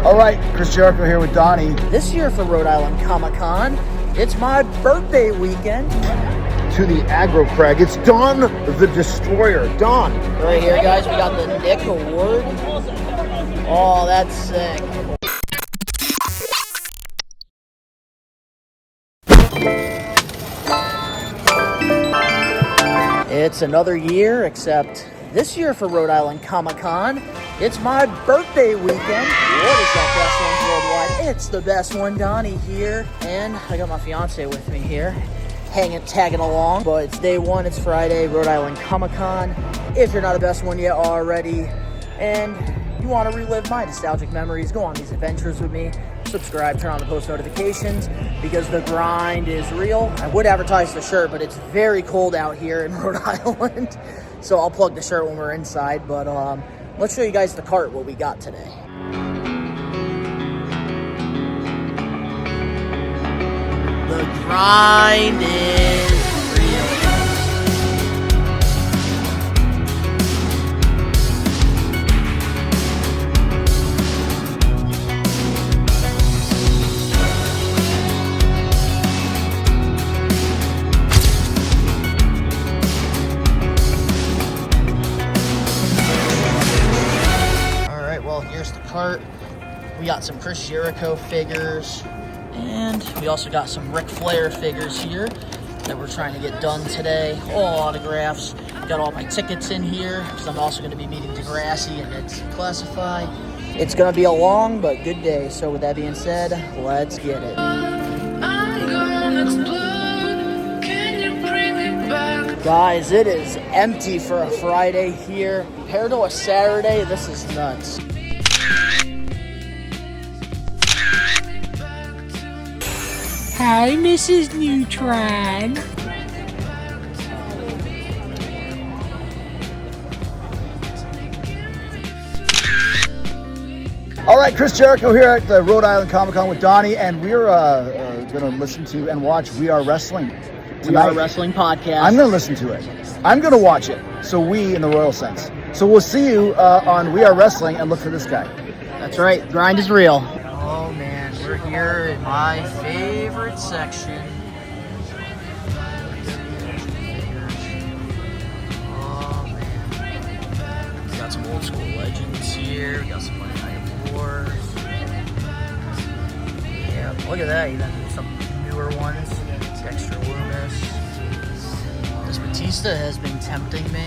All right, Chris Jericho here with Donnie. This year for Rhode Island Comic-Con, it's my birthday weekend. To the Aggro Crag, it's Don the Destroyer. Don. Right here, guys, we got the Nick Award. Oh, that's sick. It's another year, except this year for Rhode Island Comic-Con, it's my birthday weekend. What is that best one worldwide? It's the best one, Donnie here. And I got my fiance with me here, tagging along. But it's day one, it's Friday, Rhode Island Comic-Con. If you're not a best one yet already, and you want to relive my nostalgic memories, go on these adventures with me. Subscribe, turn on the post notifications, because the grind is real. I would advertise the shirt, but it's very cold out here in Rhode Island. So I'll plug the shirt when we're inside, but let's show you guys the cart, what we got today. The grind is real. Here's the cart. We got some Chris Jericho figures, and we also got some Ric Flair figures here that we're trying to get done today. All autographs. Got all my tickets in here because I'm also going to be meeting Degrassi and Ned Classify. It's going to be a long but good day. So with that being said, let's get it. Guys, it is empty for a Friday here. Compared to a Saturday, this is nuts. Hi, Mrs. Neutron. All right, Chris Jericho here at the Rhode Island Comic-Con with Donnie, and we're going to listen to and watch We Are Wrestling tonight. We Are Wrestling podcast. I'm going to listen to it. I'm going to watch it. So we in the royal sense. So we'll see you on We Are Wrestling, and look for this guy. That's right. Grind is real. Oh man, we're here in my favorite section. Oh man. We got some old school legends here. We got some Monday Night Wars. Yeah, look at that. Even some newer ones. Dexter Loomis. This Batista has been tempting me.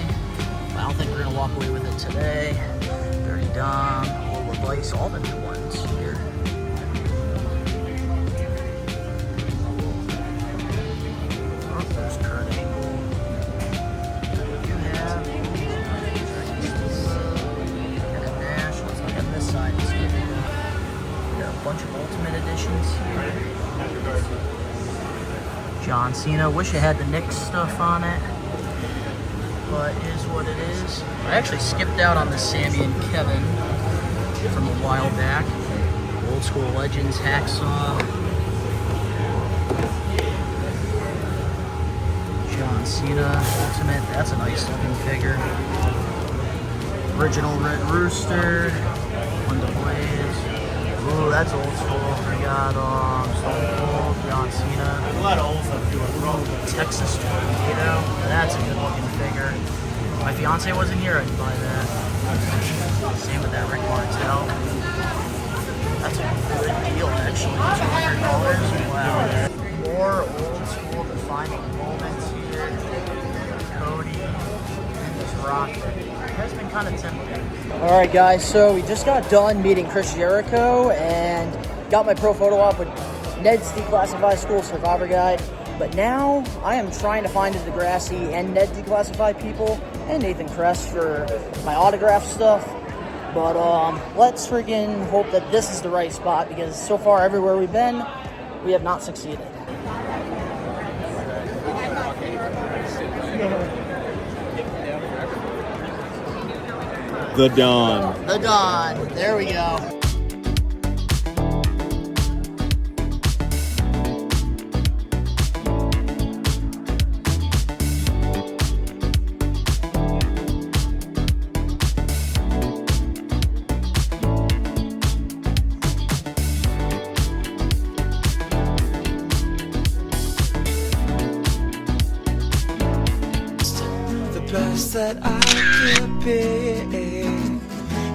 I don't think we're going to walk away with it today. Dirty Dom, World of Ice, all the new ones here. Oh, there's Kurt Angle. You have Kevin Nash. Let's look at this side. We got a bunch of Ultimate Editions here. John Cena. Wish it had the Knicks stuff on it, but is what it is. I actually skipped out on the Sammy and Kevin from a while back. Old school legends, Hacksaw. John Cena, Ultimate. That's a nice looking figure. Original Red Rooster. Wonder Blaze. Ooh, that's old school. We got Stone Cold, John Cena. A lot of old stuff too. Texas Tornado. That's a good looking figure. My fiance wasn't here, I'd buy that. Same with that Rick Martel. That's a good deal, actually. $200. Wow. More old school defining moments here. Cody and this Rock. It has been kind of tempting. All right, guys. So we just got done meeting Chris Jericho and got my pro photo op with Ned's Declassified School Survivor Guide. But now I am trying to find the Degrassi and Ned Declassified people and Nathan Kress for my autograph stuff. But let's friggin' hope that this is the right spot, because so far everywhere we've been, we have not succeeded. The Don. The Don. There we go. that I could be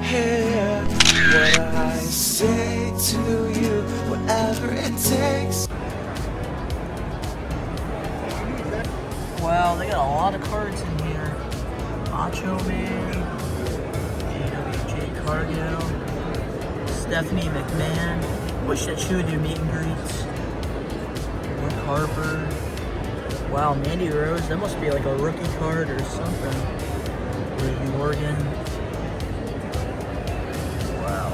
here. What I say to you, whatever it takes. Wow, they got a lot of cards in here. Macho Man, AWJ Cargill, Stephanie McMahon. Wish that she would do meet and greets. Luke Harper. Wow, Mandy Rose. That must be like a rookie card or something. Ruby Morgan. Wow.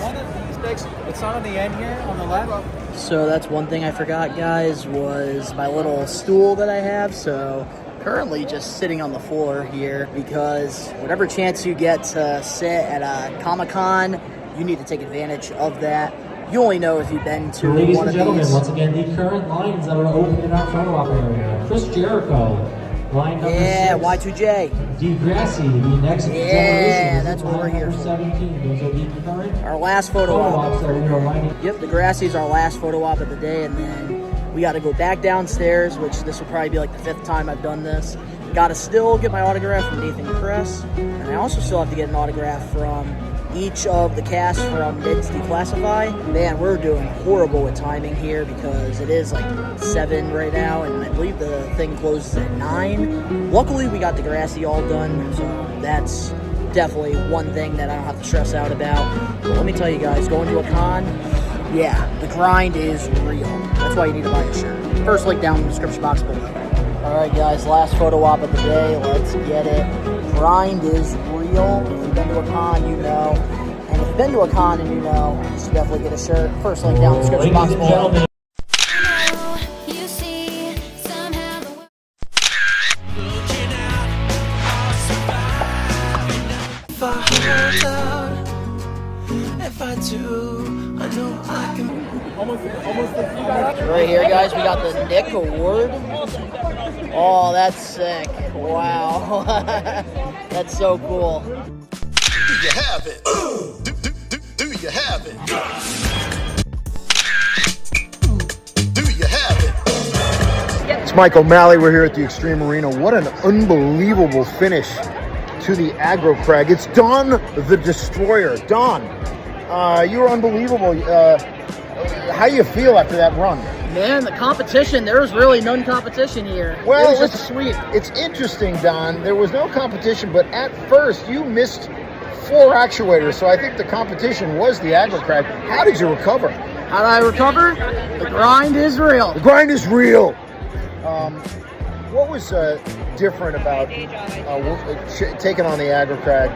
One of these decks, it's not on the end here, on the left. So that's one thing I forgot, guys, was my little stool that I have. So currently just sitting on the floor here because whatever chance you get to sit at a Comic-Con, you need to take advantage of that. You only know if you've been to Ladies one and of gentlemen, these. once again, the current lines that are open in our photo op area. Chris Jericho, line number 6. Y2J. Degrassi, the next generation. Yeah, This that's is what we're line here number for. 17. Those are the current Our last photo photo op. ops that we are lining. Yep, the Grassie's our last photo op of the day, and then we got to go back downstairs, which this will probably be like the 5th time I've done this. Got to still get my autograph from Nathan Kress, and I also still have to get an autograph from each of the cast from Mid's Declassify. Man, we're doing horrible with timing here because it is like 7 right now, and I believe the thing closes at 9. Luckily, we got the Grassy all done, so that's definitely one thing that I don't have to stress out about. But let me tell you guys, going to a con, yeah, the grind is real. That's why you need to buy a shirt. First link down in the description box below. Alright guys, last photo op of the day. Let's get it. Grind is real. If you've been to a con, you know. And if you've been to a con and you know, you should definitely get a shirt. First link down in the description box Ladies and below. gentlemen, You see, somehow the If I hold out, if I do, I know I can. Right here, guys, we got the Nick Award. Oh, that's sick. Wow. That's so cool. Do you have it? Do you have it? Do you have it? It's Mike O'Malley. We're here at the Extreme Arena. What an unbelievable finish to the Aggro Crag. It's Don the Destroyer. Don, you were unbelievable. How do you feel after that run? Man, the competition, there was really none competition here. Well, it was just a sweep. It's interesting, Don. There was no competition, but at first you missed 4 actuators, so I think the competition was the Aggro Crag. How did you recover? How did I recover? The grind is real. The grind is real. What was different about taking on the Aggro Crag?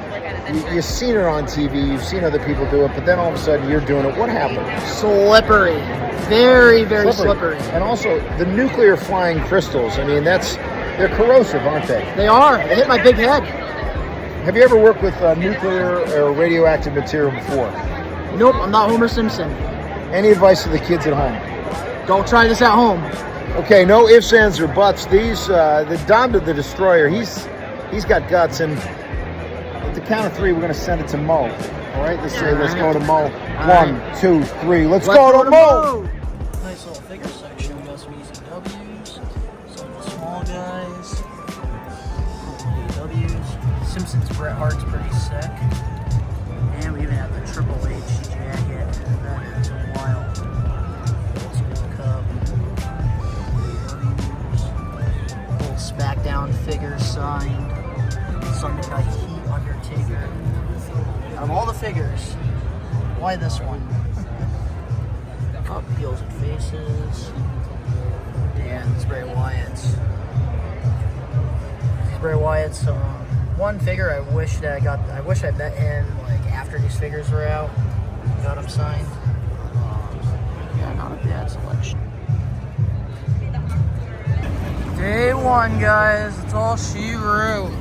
You've seen it on TV, you've seen other people do it, but then all of a sudden you're doing it. What happened? Slippery. Very, very slippery. And also the nuclear flying crystals. I mean, they're corrosive, aren't they? They are. They hit my big head. Have you ever worked with nuclear or radioactive material before? Nope, I'm not Homer Simpson. Any advice to the kids at home? Don't try this at home. Okay, no ifs, ands, or buts. The Don the Destroyer, he's got guts, and at the count of 3, we're going to send it to Mo. All right, let's go to Mo. 1, 2, 3, let's go to Mo. Nice little figure section. We got some ECWs, some of the small guys, AWs. Simpsons Bret Hart's pretty sick. And we even have the Triple H jacket. That is wild. Old School Cup. Little SmackDown figures signed. Sunday Night Heat Undertaker. Out of all the figures, why this one? Up Heels and Faces. And it's Bray Wyatt's. Bray Wyatt's one figure I wish I met him like after these figures were out. Got him signed. Yeah, not a bad selection. Day 1, guys. It's all she wrote.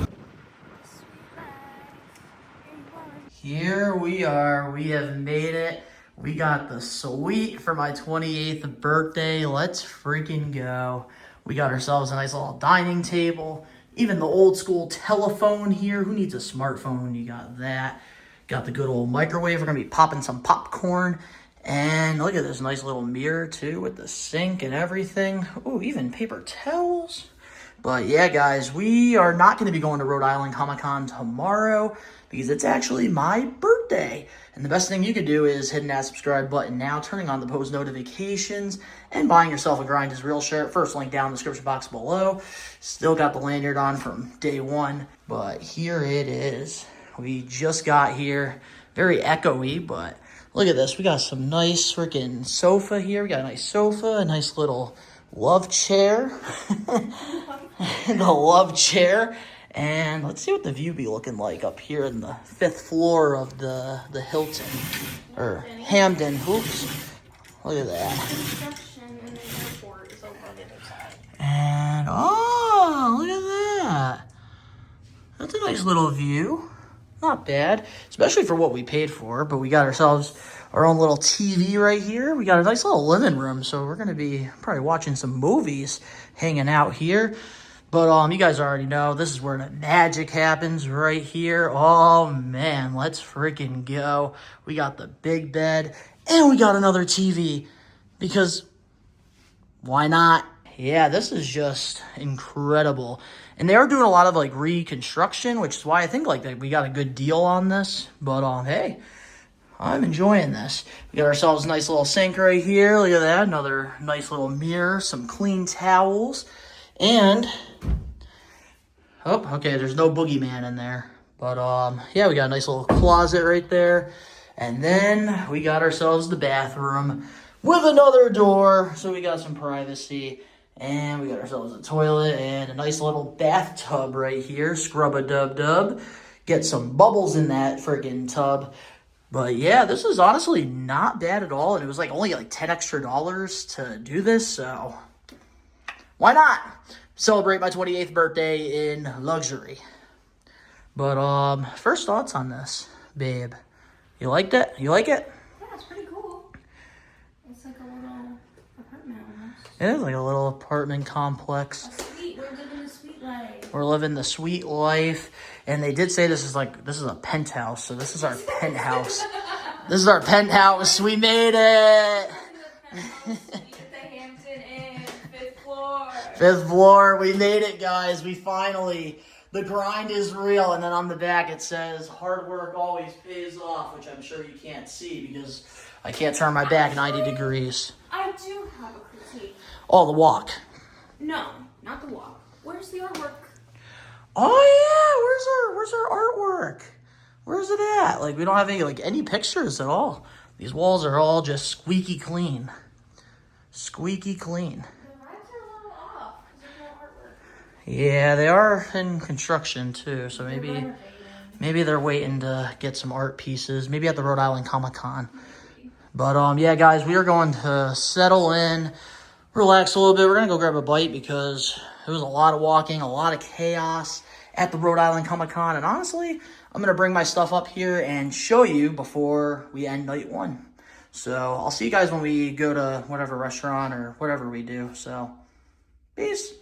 Here we are. We have made it. We got the suite for my 28th birthday. Let's freaking go. We got ourselves a nice little dining table. Even the old school telephone here. Who needs a smartphone when you got that? Got the good old microwave. We're going to be popping some popcorn. And look at this nice little mirror too with the sink and everything. Ooh, even paper towels. But yeah, guys, we are not going to be going to Rhode Island Comic-Con tomorrow because it's actually my birthday. And the best thing you could do is hitting that subscribe button now, turning on the post notifications, and buying yourself a Grind is Real shirt. First link down in the description box below. Still got the lanyard on from day one, but here it is. We just got here. Very echoey, but look at this. We got some nice freaking sofa here. We got a nice sofa, a nice little love chair. The love chair. And let's see what the view be looking like up here in the 5th floor of the Hilton or Hamden. Oops. Look at that. And oh, look at that. That's a nice little view. Not bad, especially for what we paid for. But we got ourselves our own little TV right here. We got a nice little living room, so we're gonna be probably watching some movies, hanging out here. But you guys already know this is where the magic happens right here. Oh man, let's freaking go. We got the big bed and we got another TV because why not? Yeah, this is just incredible. And they are doing a lot of like reconstruction, which is why I think like that we got a good deal on this. But hey, I'm enjoying this. We got ourselves a nice little sink right here. Look at that, another nice little mirror, some clean towels. And, oh, okay, there's no boogeyman in there. But, yeah, we got a nice little closet right there. And then we got ourselves the bathroom with another door. So we got some privacy. And we got ourselves a toilet and a nice little bathtub right here. Scrub-a-dub-dub. Get some bubbles in that freaking tub. But, yeah, this is honestly not bad at all. And it was like only like $10 extra to do this, so why not celebrate my 28th birthday in luxury? But first thoughts on this, babe. You liked it? You like it? Yeah, it's pretty cool. It's like a little apartment almost. It is like a little apartment complex. We're living the sweet life. We're living the sweet life. And they did say this is a penthouse, so this is our penthouse. This is our penthouse. We made it. Fifth floor, we made it, guys. We finally, the grind is real. And then on the back it says, hard work always pays off, which I'm sure you can't see because I can't turn my back 90 degrees. I do have a critique. Oh, the walk. No, not the walk. Where's the artwork? Oh yeah, where's our artwork? Where's it at? Like we don't have any pictures at all. These walls are all just squeaky clean. Squeaky clean. Yeah, they are in construction too, so maybe they're waiting to get some art pieces, maybe at the Rhode Island Comic-Con. But yeah, guys, we are going to settle in, relax a little bit. We're gonna go grab a bite because it was a lot of walking, a lot of chaos at the Rhode Island Comic-Con, and honestly, I'm gonna bring my stuff up here and show you before we end night one. So I'll see you guys when we go to whatever restaurant or whatever we do. So peace.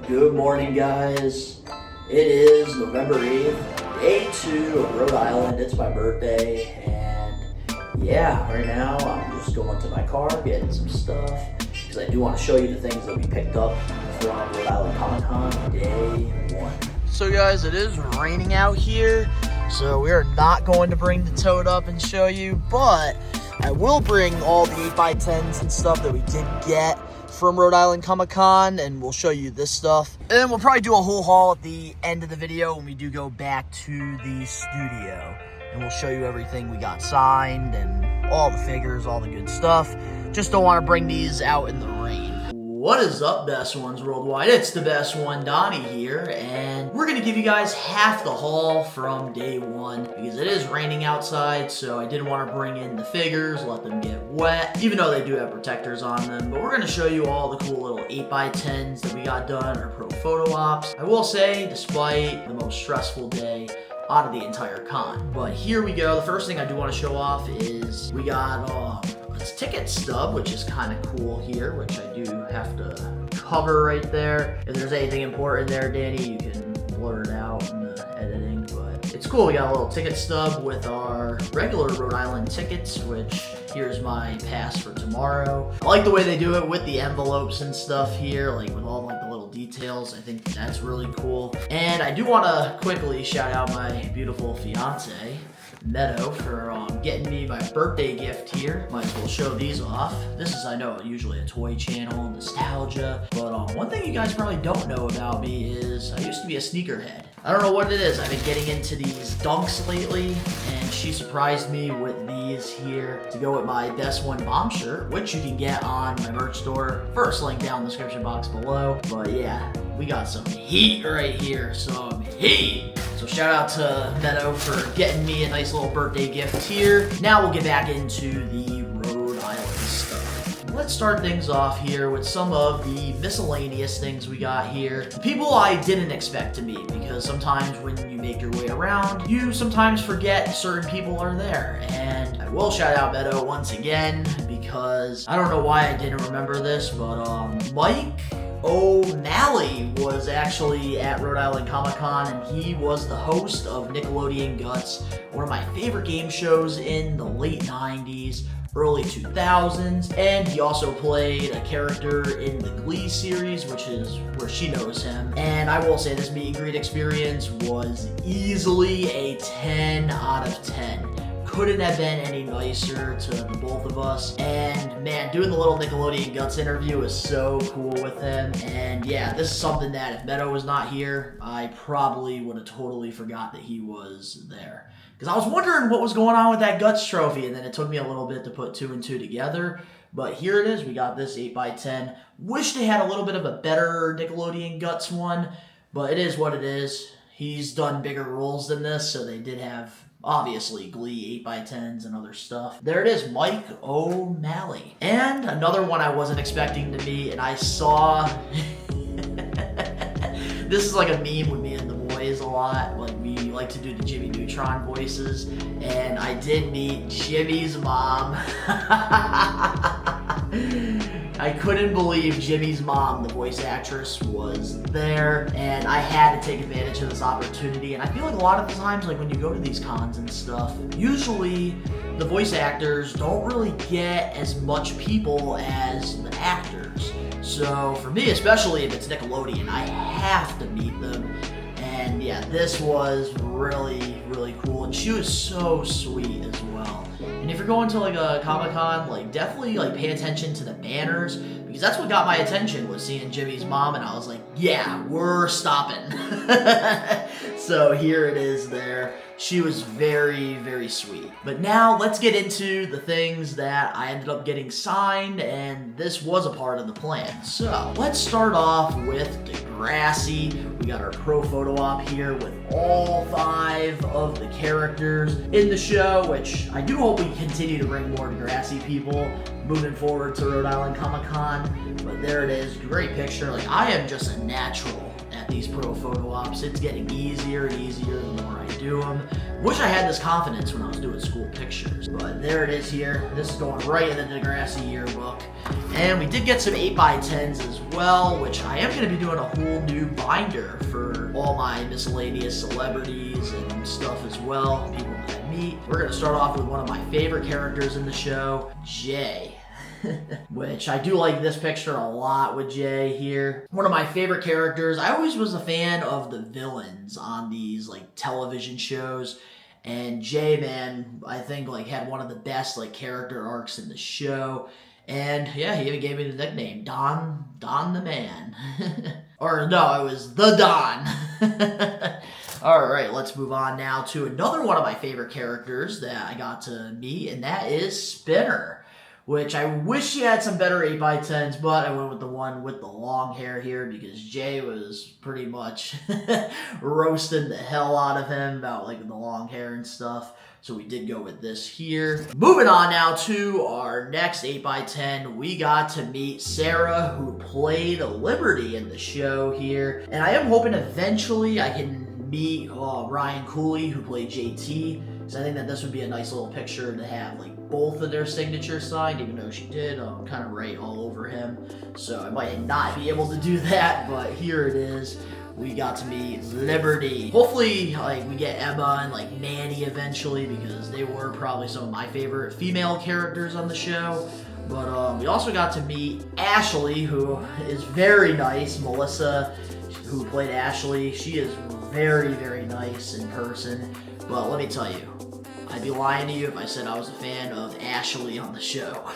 Good morning, guys. It is November 8th, day 2 of Rhode Island. It's my birthday, and yeah, right now I'm just going to my car, getting some stuff, because I do want to show you the things that we picked up from Rhode Island Comic-Con day 1. So guys, it is raining out here, so we are not going to bring the tote up and show you, but I will bring all the 8x10s and stuff that we did get from Rhode Island Comic-Con, and we'll show you this stuff. And then we'll probably do a whole haul at the end of the video when we do go back to the studio. And we'll show you everything we got signed and all the figures, all the good stuff. Just don't want to bring these out in the rain. What is up, best ones worldwide? It's the best one, Donnie here, and we're gonna give you guys half the haul from day 1 because it is raining outside, so I didn't want to bring in the figures, let them get wet, even though they do have protectors on them. But we're gonna show you all the cool little 8x10s that we got done, our pro photo ops. I will say, despite the most stressful day out of the entire con. But here we go. The first thing I do want to show off is we got a this ticket stub, which is kind of cool here, which I do have to cover right there. If there's anything important there, Danny, you can blur it out in the editing, but it's cool. We got a little ticket stub with our regular Rhode Island tickets, which here's my pass for tomorrow. I like the way they do it with the envelopes and stuff here, like with all like the little details. I think that's really cool. And I do want to quickly shout out my beautiful fiance, Meadow, for getting me my birthday gift here. Might as well show these off. This is, I know, usually a toy channel, nostalgia, but one thing you guys probably don't know about me is I used to be a sneakerhead. I don't know what it is. I've been getting into these dunks lately, and she surprised me with these here to go with my Best One Mom shirt, which you can get on my merch store. First link down in the description box below. But yeah, we got some heat right here, some heat. So shout out to Meadow for getting me a nice little birthday gift here. Now we'll get back into the Rhode Island stuff. Let's start things off here with some of the miscellaneous things we got here. The people I didn't expect to meet, because sometimes when you make your way around, you sometimes forget certain people are there. And I will shout out Meadow once again, because I don't know why I didn't remember this, but Mike O'Malley was actually at Rhode Island Comic Con, and he was the host of Nickelodeon Guts, one of my favorite game shows in the late 90s, early 2000s, and he also played a character in the Glee series, which is where she knows him. And I will say this meet and greet experience was easily a 10 out of 10. Couldn't have been any nicer to the both of us. And man, doing the little Nickelodeon Guts interview was so cool with him. And yeah, this is something that if Meadow was not here, I probably would have totally forgot that he was there. Because I was wondering what was going on with that Guts trophy, and then it took me a little bit to put 2 and 2 together. But here it is, we got this 8x10. Wish they had a little bit of a better Nickelodeon Guts one, but it is what it is. He's done bigger roles than this, so they did have, obviously, Glee 8x10s and other stuff. There it is, Mike O'Malley. And another one I wasn't expecting to meet, and I saw... This is like a meme with me and the boys a lot. Like, we like to do the Jimmy Neutron voices, and I did meet Jimmy's mom. I couldn't believe Jimmy's mom, the voice actress, was there, and I had to take advantage of this opportunity. And I feel like a lot of the times, like when you go to these cons and stuff, usually the voice actors don't really get as much people as the actors. So for me, especially if it's Nickelodeon, I have to meet them. And yeah, this was really, really cool. And she was so sweet as well. And if you're going to like a Comic-Con, like definitely like pay attention to the banners, because that's what got my attention, was seeing Jimmy's mom, and I was like, yeah, we're stopping. So here it is there. She was very, very sweet. But now let's get into the things that I ended up getting signed, and this was a part of the plan. So let's start off with Degrassi. We got our pro photo op here with all 5 of the characters in the show, which I do hope we continue to bring more Degrassi people moving forward to Rhode Island Comic Con. But there it is, great picture. Like, I am just a natural at these pro photo ops. It's getting easier and easier the more I do them. Wish I had this confidence when I was doing school pictures. But there it is here. This is going right in the Degrassi yearbook. And we did get some 8x10s as well, which I am going to be doing a whole new binder for all my miscellaneous celebrities and stuff as well, people that I meet. We're going to start off with one of my favorite characters in the show, Jay. Which I do like this picture a lot with Jay here. One of my favorite characters. I always was a fan of the villains on these like television shows. And Jay, man, I think like had one of the best like character arcs in the show. And yeah, he even gave me the nickname, Don the Man. Or no, it was the Don. Alright, let's move on now to another one of my favorite characters that I got to meet, and that is Spinner. Which I wish he had some better 8x10s, but I went with the one with the long hair here because Jay was pretty much roasting the hell out of him about like the long hair and stuff. So we did go with this here. Moving on now to our next 8x10, we got to meet Sarah, who played Liberty in the show here. And I am hoping eventually I can meet Ryan Cooley, who played JT. So I think that this would be a nice little picture to have like both of their signatures signed, even though she did kind of write all over him. So I might not be able to do that, but here it is. We got to meet Liberty. Hopefully, like, we get Emma and like Nanny eventually, because they were probably some of my favorite female characters on the show. But we also got to meet Ashley, who is very nice. Melissa, who played Ashley, she is very, very nice in person. But let me tell you, I'd be lying to you if I said I was a fan of Ashley on the show.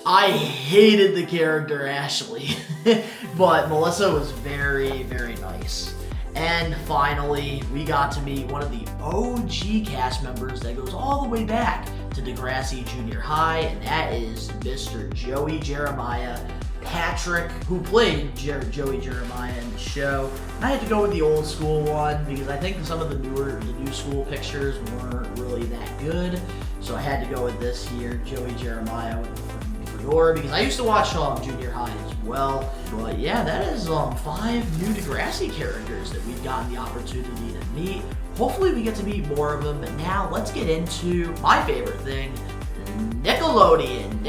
I hated the character Ashley, but Melissa was very, very nice. And finally, we got to meet one of the OG cast members that goes all the way back to Degrassi Junior High, and that is Mr. Joey Jeremiah Patrick, who played Joey Jeremiah in the show. I had to go with the old school one because I think some of the new school pictures weren't really that good. So I had to go with this here, Joey Jeremiah with the fedora, because I used to watch Junior High as well. But yeah, that is 5 new Degrassi characters that we've gotten the opportunity to meet. Hopefully we get to meet more of them, but now let's get into my favorite thing, Nickelodeon.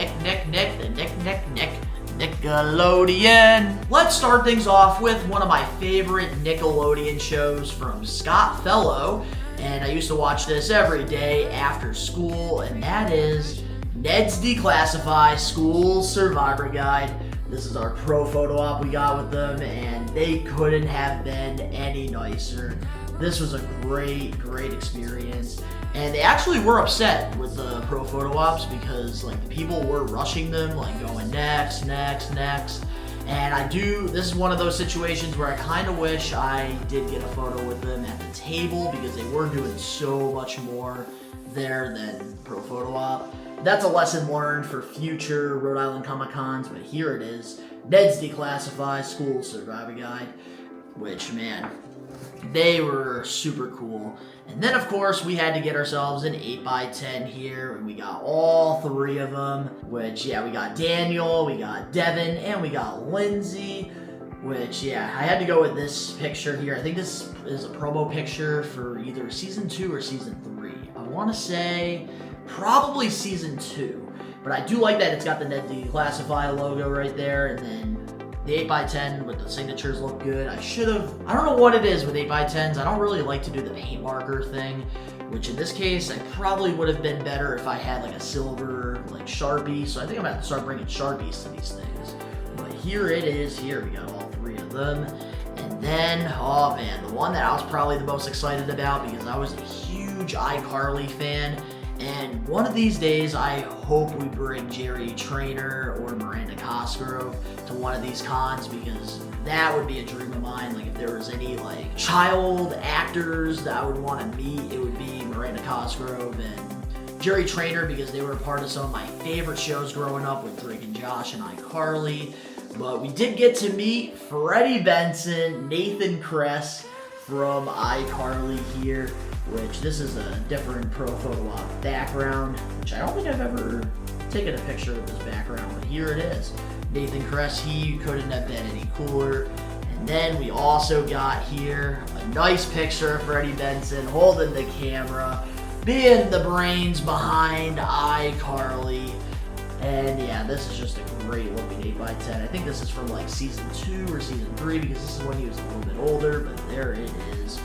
Nickelodeon. Let's start things off with one of my favorite Nickelodeon shows from Scott Fellow, and I used to watch this every day after school, and that is Ned's Declassified School Survivor Guide. This is our pro photo op we got with them, and they couldn't have been any nicer. This was a great, great experience. And they actually were upset with the pro photo ops because like the people were rushing them, like going next. And this is one of those situations where I kind of wish I did get a photo with them at the table because they were doing so much more there than pro photo op. That's a lesson learned for future Rhode Island Comic Cons, but here it is. Ned's Declassified School Survivor Guide, which, man, they were super cool. And then, of course, we had to get ourselves an 8x10 here, and we got all 3 of them, which, yeah, we got Daniel, we got Devin, and we got Lindsay, which, yeah, I had to go with this picture here. I think this is a promo picture for either Season 2 or Season 3. I want to say probably Season 2, but I do like that it's got the Ned Declassify logo right there, and then the 8x10 with the signatures look good. I don't know what it is with 8x10s. I don't really like to do the paint marker thing, which in this case, I probably would have been better if I had like a silver like Sharpie. So I think I'm gonna have to start bringing Sharpies to these things. But here it is. Here we got all 3 of them. And then, oh man, the one that I was probably the most excited about because I was a huge iCarly fan. And one of these days, I hope we bring Jerry Trainer or Miranda Cosgrove to one of these cons because that would be a dream of mine. Like if there was any like child actors that I would want to meet, it would be Miranda Cosgrove and Jerry Trainer because they were a part of some of my favorite shows growing up with Drake and Josh and iCarly. But we did get to meet Freddie Benson, Nathan Kress from iCarly here, which this is a different pro photo op background, which I don't think I've ever taken a picture of this background, but here it is. Nathan Kress, he couldn't have been any cooler. And then we also got here a nice picture of Freddie Benson holding the camera, being the brains behind iCarly. And yeah, this is just a great looking 8x10. I think this is from like Season 2 or Season 3 because this is when he was a little bit older, but there it is.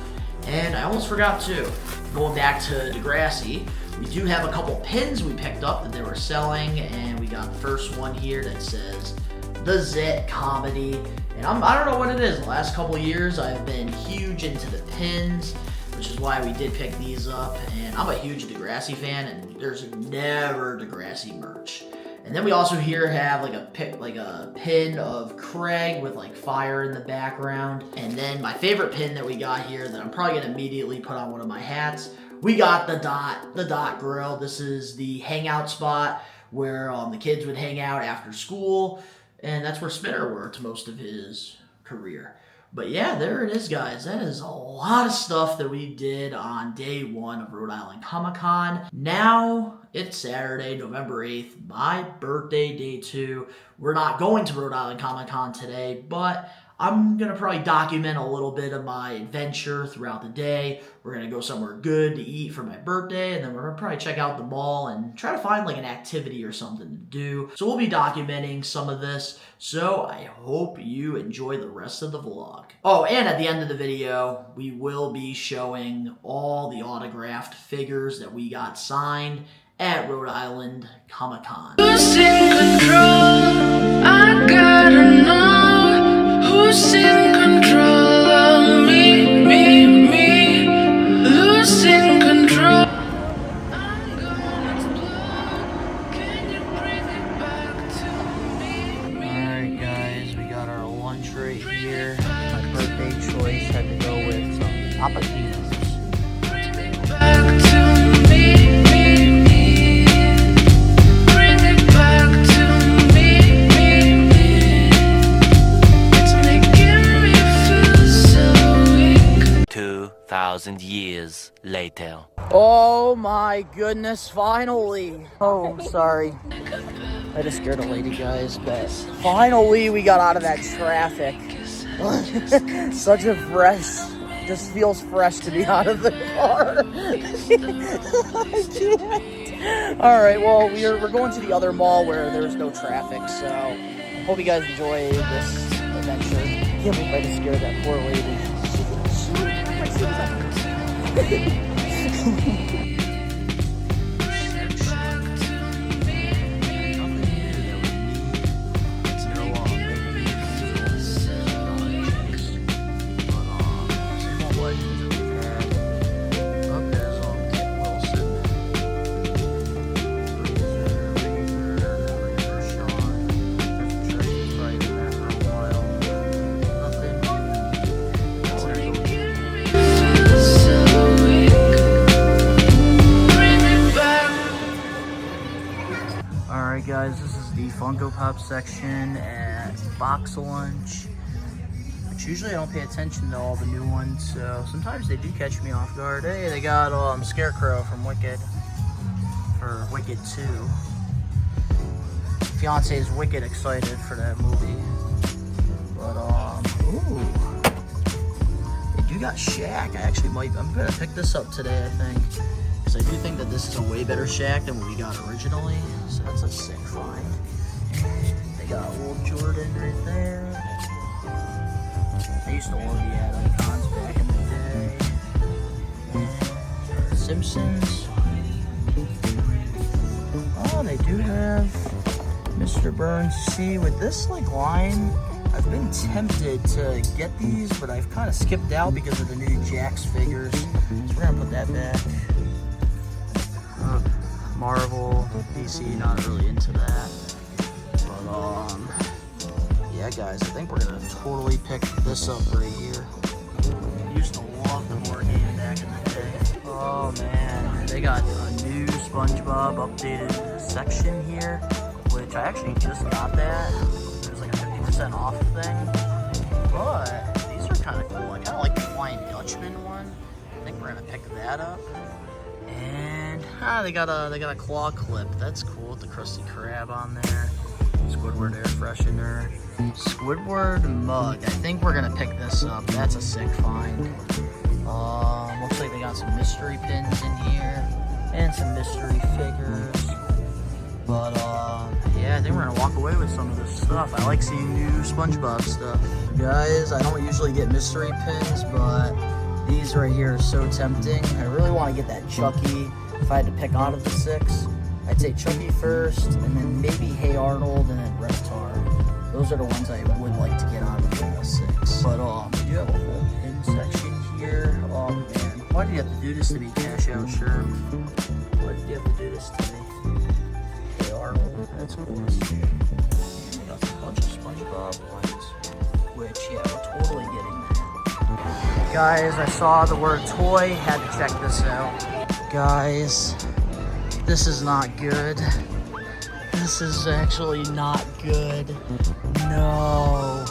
And I almost forgot too, going back to Degrassi, we do have a couple pins we picked up that they were selling, and we got the first one here that says The Zit Comedy. And I don't know what it is. The last couple years I've been huge into the pins, which is why we did pick these up. And I'm a huge Degrassi fan, and there's never Degrassi merch. And then we also here have like a pin of Craig with like fire in the background. And then my favorite pin that we got here that I'm probably gonna immediately put on one of my hats, we got the Dot Grill. This is the hangout spot where the kids would hang out after school, and that's where Spinner worked most of his career. But yeah, there it is, guys. That is a lot of stuff that we did on day 1 of Rhode Island Comic Con. Now it's Saturday, November 8th, my birthday, day 2. We're not going to Rhode Island Comic Con today, but I'm going to probably document a little bit of my adventure throughout the day. We're going to go somewhere good to eat for my birthday, and then we're going to probably check out the mall and try to find like an activity or something to do. So we'll be documenting some of this. So I hope you enjoy the rest of the vlog. Oh, and at the end of the video, we will be showing all the autographed figures that we got signed at Rhode Island Comic-Con. Who's in control? I gotta know who's in control of me, me. Who's in control? I'm gonna explode. Can you bring it back to me? Alright guys, we got our lunch right here. My birthday choice had to go with some papakinos. Bring it back to me. Bring it back to me. It's making me feel so weak. 2,000 years later. Oh my goodness, finally! Oh, sorry. I just scared a lady, guys, but finally we got out of that traffic. Such a fresh, just feels fresh to be out of the car. I can't. Alright, well, we're going to the other mall where there's no traffic, so hope you guys enjoy this adventure. I can't believe I just scared that poor lady. Alright guys, this is the Funko Pop section at Box Lunch, which usually I don't pay attention to all the new ones, so sometimes they do catch me off guard. Hey, they got Scarecrow from Wicked, for Wicked 2. Fiance is wicked excited for that movie. But, ooh. They do got Shaq. I'm gonna pick this up today, I think. Because I do think that this is a way better Shaq than what we got originally. So that's a sick find. They got old Jordan right there. I used to love the ad icons back in the day. And Simpsons. Oh, they do have Mr. Burns. See, with this like line, I've been tempted to get these, but I've kind of skipped out because of the new Jax figures. So we're gonna put that back. Marvel, DC, not really into that. But yeah guys, I think we're gonna totally pick this up right here. I used to love the board game back in the day. Oh man, they got a new SpongeBob updated section here, which I actually just got that. There's like a 50% off thing. But these are kind of cool. I kind of like the Flying Dutchman one. I think we're gonna pick that up. And they got a claw clip. That's cool with the Krusty Krab on there. Squidward air freshener. Squidward mug. I think we're gonna pick this up. That's a sick find. Looks like they got some mystery pins in here and some mystery figures. But yeah, I think we're gonna walk away with some of this stuff. I like seeing new SpongeBob stuff. Guys, I don't usually get mystery pins, but these right here are so tempting. I really want to get that Chucky. If I had to pick out of the 6, I'd say Chucky first, and then maybe Hey Arnold, and then Reptar. Those are the ones I would like to get out of the 6. But we do have a whole pin section here. Oh man, why did you have to do this to me, Cash Out Sherm? Why did you have to do this to me? Hey Arnold, that's cool. We got a bunch of SpongeBob ones, which yeah, we're totally getting that. Guys, I saw the word toy, had to check this out. Guys, this is not good. This is actually not good. No.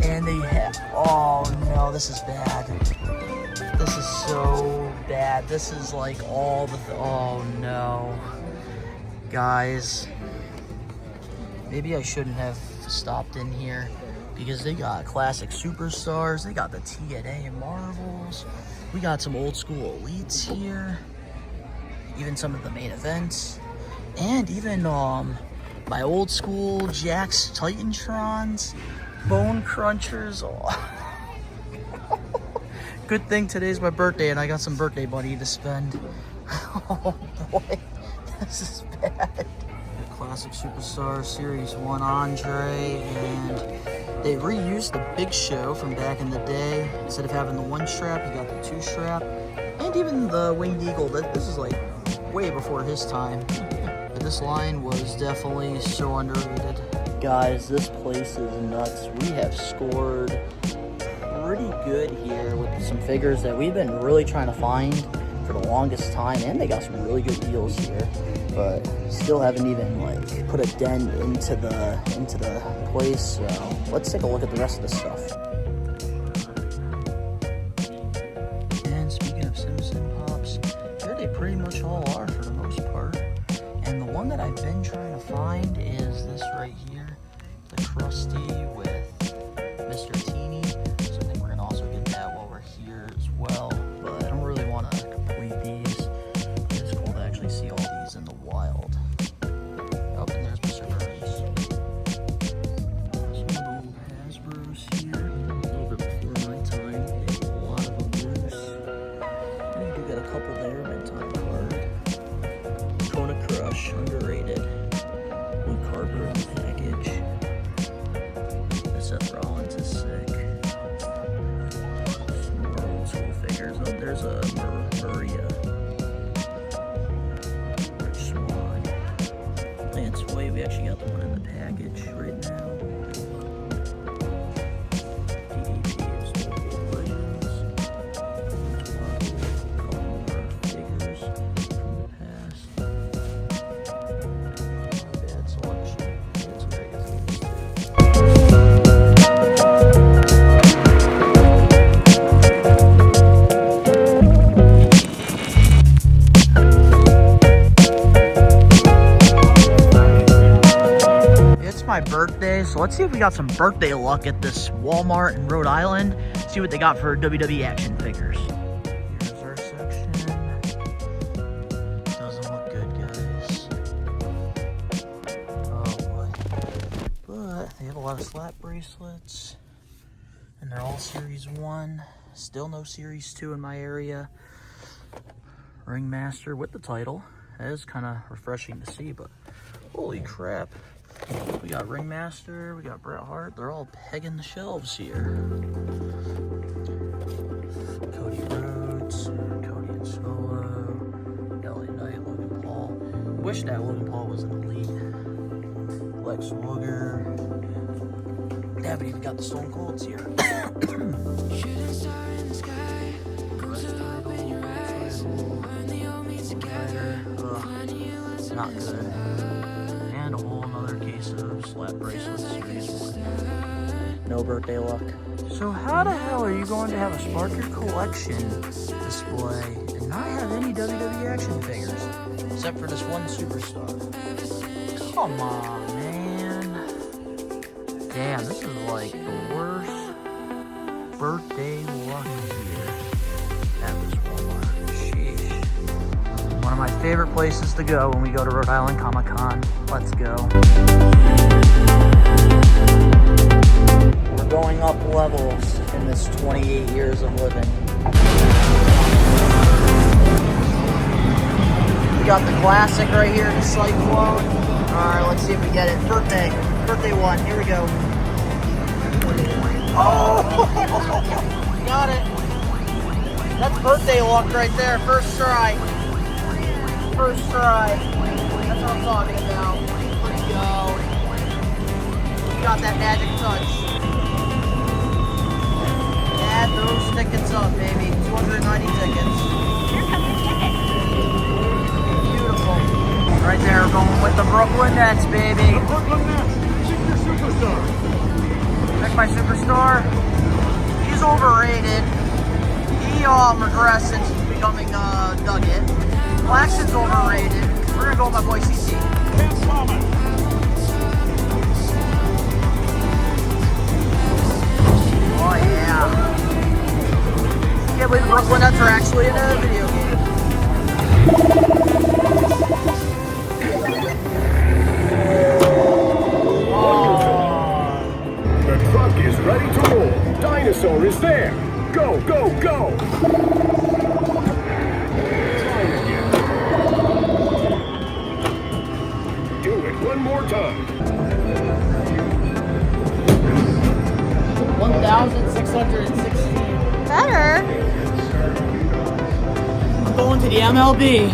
And they have, oh no, this is bad. This is so bad. This is like all the, oh no. Guys, maybe I shouldn't have stopped in here. because they got classic superstars. They got the TNA Marvels. We got some old school elites here. Even some of the main events. And even my old school Jax Titantrons, Bone Crunchers. Oh. Good thing today's my birthday and I got some birthday money to spend. Oh boy, this is bad. The Classic Superstar Series 1 Andre, and they reused the Big Show from back in the day. Instead of having the 1 strap, you got the 2 strap. And even the Winged Eagle, this is like way before his time. But this line was definitely so underrated. Guys, this place is nuts. We have scored pretty good here with some figures that we've been really trying to find for the longest time, and they got some really good deals here, but still haven't even like put a dent into the place. So let's take a look at the rest of the stuff. And speaking of Simpson Pops, here they pretty much all are for the most part. And the one that I've been trying to find is this right here, the Krusty with Mr. Teeny. So I think we're gonna also get that while we're here as well. But I don't really want to complete these. It's cool to actually see all these in the wild. Oh, and there's Mr. Burns. Some old Hasbro's here. A little bit before my time. A lot of them loose. And we do got a couple there. Bedtime card. Kona Crush, underrated. Blue cardboard package. Seth Rollins is sick. Some more old school figures. Oh, there's a Maria. Rich Swan. Lance Way, we actually got the one in the package right now. DDP is Local Legends. A couple more figures from the past. Not a bad selection. Get some magazines too. My birthday, so let's see if we got some birthday luck at this Walmart in Rhode Island. See what they got for WWE action figures. Here's our section. Doesn't look good, guys. Oh boy. But they have a lot of slap bracelets, and they're all Series 1. Still no Series 2 in my area. Ringmaster with the title. That is kind of refreshing to see, but holy crap. We got Ringmaster, we got Bret Hart. They're all pegging the shelves here. Cody Rhodes, Cody and Solo, LA Knight, Logan Paul. Wish that Logan Paul was an elite. Lex Luger. They haven't even got the Stone Colds here. Shooting star in the sky. Goes to open your eyes. When the old meet together. Not good. And a whole nother case of slap bracelets, Series 1. No birthday luck. So how the hell are you going to have a Spark Your Collection display and not have any WWE action figures? Except for this one superstar. Come on, man. Damn, this is like the worst birthday luck here at this Walmart. Sheesh. One of my favorite places to go when we go to Rhode Island Comic Con. Let's go. We're going up levels in this 28 years of living. We got the classic right here, the Cyclone. Alright, let's see if we get it. Birthday 1, here we go. Oh! Got it. That's birthday luck right there, first try. First try. That's what I'm talking about. Here we go. We got that magic touch. Add those tickets up, baby. 290 tickets. Here comes the ticket. Beautiful. Right there, we're going with the Brooklyn Nets, baby. The Brooklyn Nets. Check your superstar. Check my superstar. He's overrated. He regressed since becoming Nugget. Claxton's overrated. We're gonna go with my boy CC. can't believe the Brooklyn Nets are actually in a video game. The truck is ready to roll. Dinosaur is there. Go, go, go. Try again. Do it one more time. 1,616. Better. I'm going to the MLB.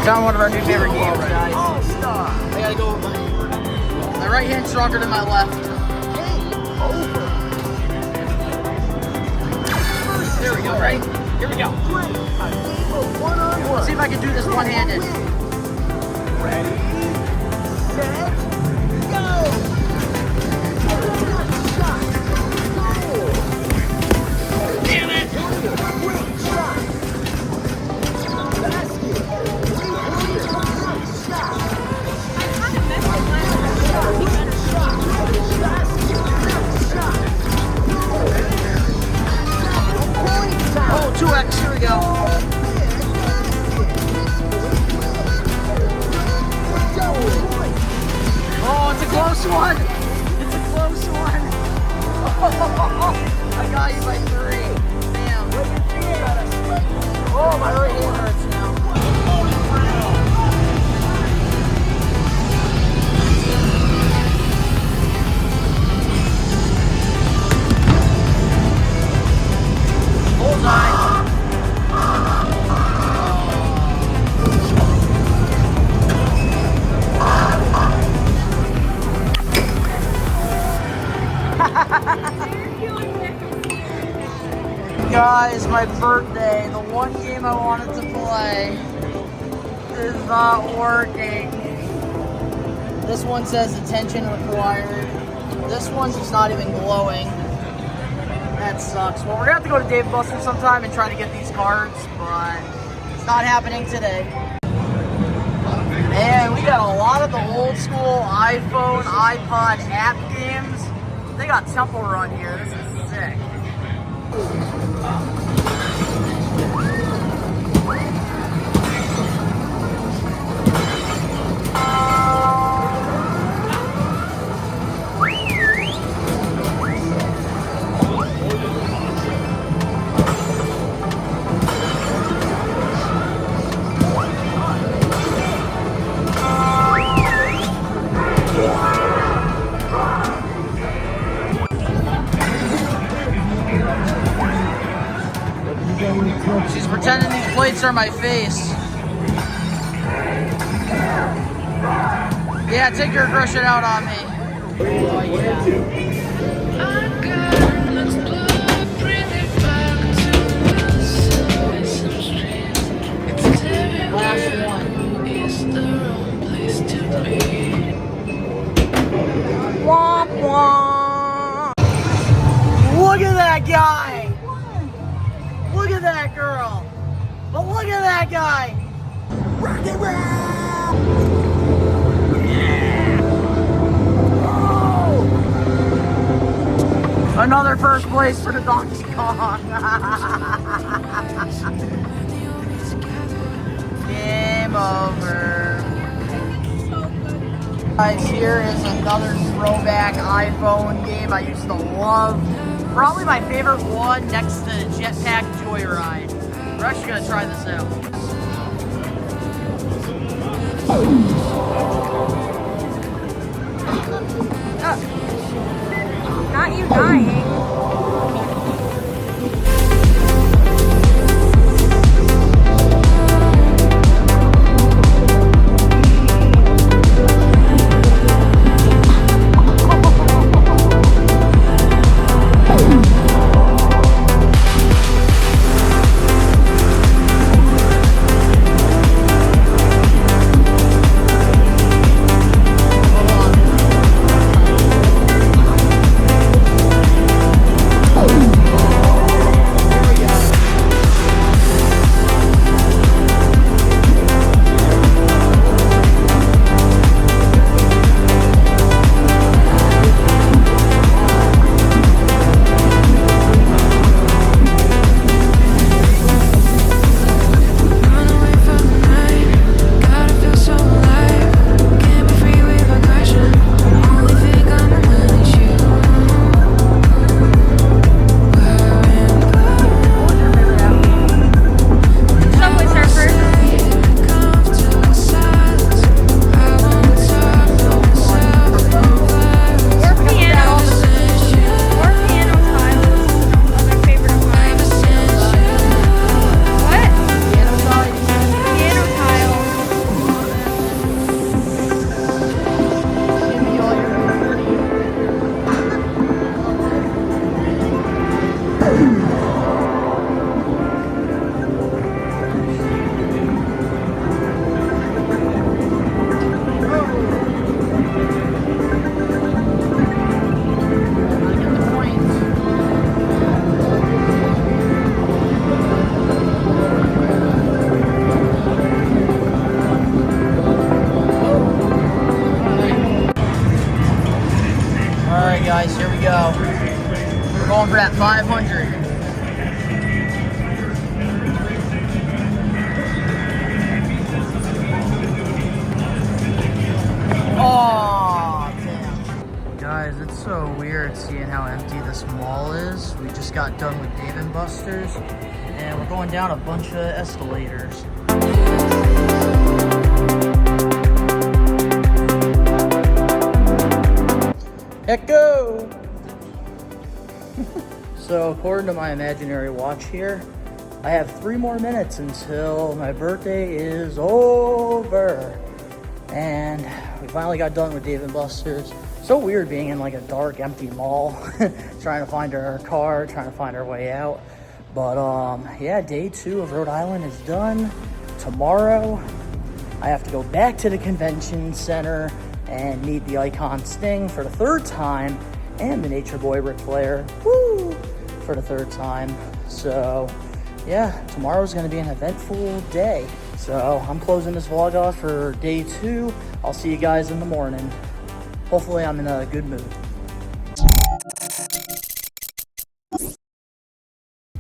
Found one of our new favorite games, guys. I gotta go with my right hand stronger than my left. There we go, right? Here we go. Let's see if I can do this one-handed. Ready, set, go! Damn it! Great shot! Basket! Oh, 2x, here we go. Oh, it's a close one. It's a close one. I got you by 3. Damn. Oh, my right hand hurts now. Bullseye. Guys, my birthday, the one game I wanted to play is not working. This one says attention required. This one's just not even glowing. That sucks. Well, we're gonna have to go to Dave & Buster's sometime and try to get these cards, but it's not happening today. Man, we got a lot of the old school iPhone, iPod app games. They got Temple Run here. This is sick. She's pretending these plates are my face. Yeah, take your aggression out on me. Oh, yeah. Last one. Womp womp. Look at that guy. Look at that girl. But look at that guy. Rock and roll. Yeah. Oh. Another first place for the Donkey Kong. Game over. Guys, here is another throwback iPhone game I used to love. Probably my favorite one next to Jetpack Joyride. We're actually gonna try this out. Not you dying. We're at 500. Oh, damn. Guys, it's so weird seeing how empty this mall is. We just got done with Dave & Buster's, and we're going down a bunch of escalators. Heck go! So, according to my imaginary watch here, I have 3 more minutes until my birthday is over. And we finally got done with Dave & Buster's. So weird being in like a dark, empty mall, trying to find our car, trying to find our way out. But yeah, day 2 of Rhode Island is done. Tomorrow, I have to go back to the convention center and meet the icon Sting for the 3rd time, and the Nature Boy Ric Flair, woo, for the 3rd time. So yeah, tomorrow's gonna be an eventful day. So I'm closing this vlog off for day 2. I'll see you guys in the morning. Hopefully I'm in a good mood.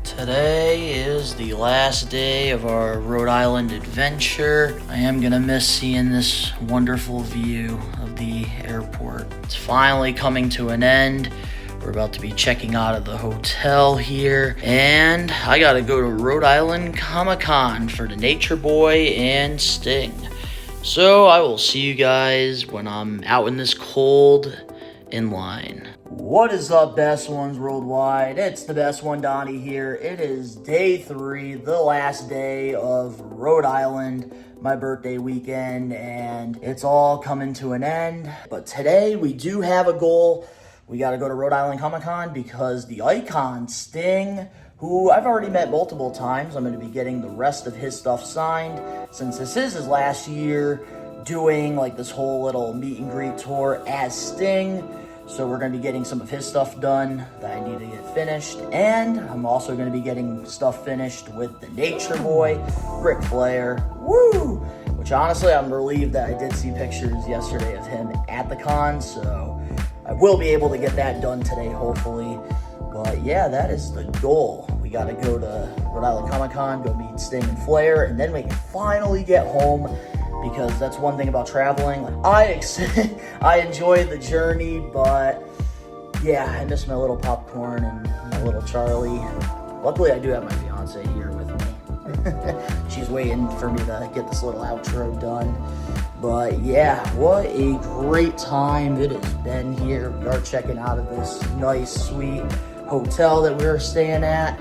Today is the last day of our Rhode Island adventure. I am gonna miss seeing this wonderful view of the airport. It's finally coming to an end. We're about to be checking out of the hotel here, and I gotta go to Rhode Island Comic-Con for the Nature Boy and Sting. So I will see you guys when I'm out in this cold in line. What is up, best ones worldwide? It's the best one, Donnie here. It is day 3, the last day of Rhode Island, my birthday weekend, and it's all coming to an end. But today we do have a goal. We got to go to Rhode Island Comic-Con because the icon Sting, who I've already met multiple times, I'm going to be getting the rest of his stuff signed since this is his last year doing like this whole little meet and greet tour as Sting. So we're going to be getting some of his stuff done that I need to get finished. And I'm also going to be getting stuff finished with the Nature Boy, Ric Flair, woo! Which honestly, I'm relieved that I did see pictures yesterday of him at the con. So I will be able to get that done today, hopefully. But yeah, that is the goal. We got to go to Rhode Island Comic-Con, go meet Sting and Flair, and then we can finally get home. Because that's one thing about traveling. Like, I enjoy the journey, but yeah, I miss my little popcorn and my little Charlie. Luckily, I do have my fiance here with me. She's waiting for me to get this little outro done. But yeah, what a great time it has been here. We are checking out of this nice, sweet hotel that we were staying at.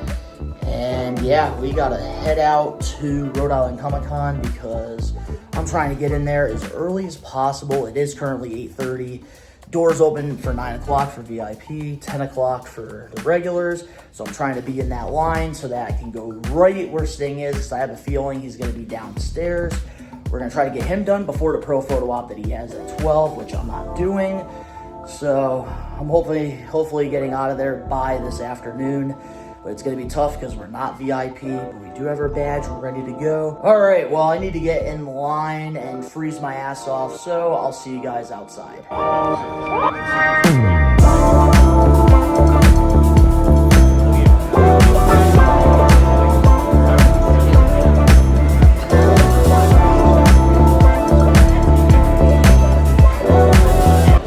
And yeah, we gotta head out to Rhode Island Comic-Con because I'm trying to get in there as early as possible. It is currently 8:30. Doors open for 9 o'clock for VIP, 10 o'clock for the regulars. So I'm trying to be in that line so that I can go right where Sting is, because I have a feeling he's gonna be downstairs. We're gonna try to get him done before the pro photo op that he has at 12, which I'm not doing. So I'm hopefully getting out of there by this afternoon. But it's going to be tough because we're not VIP, but we do have our badge. We're ready to go. All right, well, I need to get in line and freeze my ass off, so I'll see you guys outside.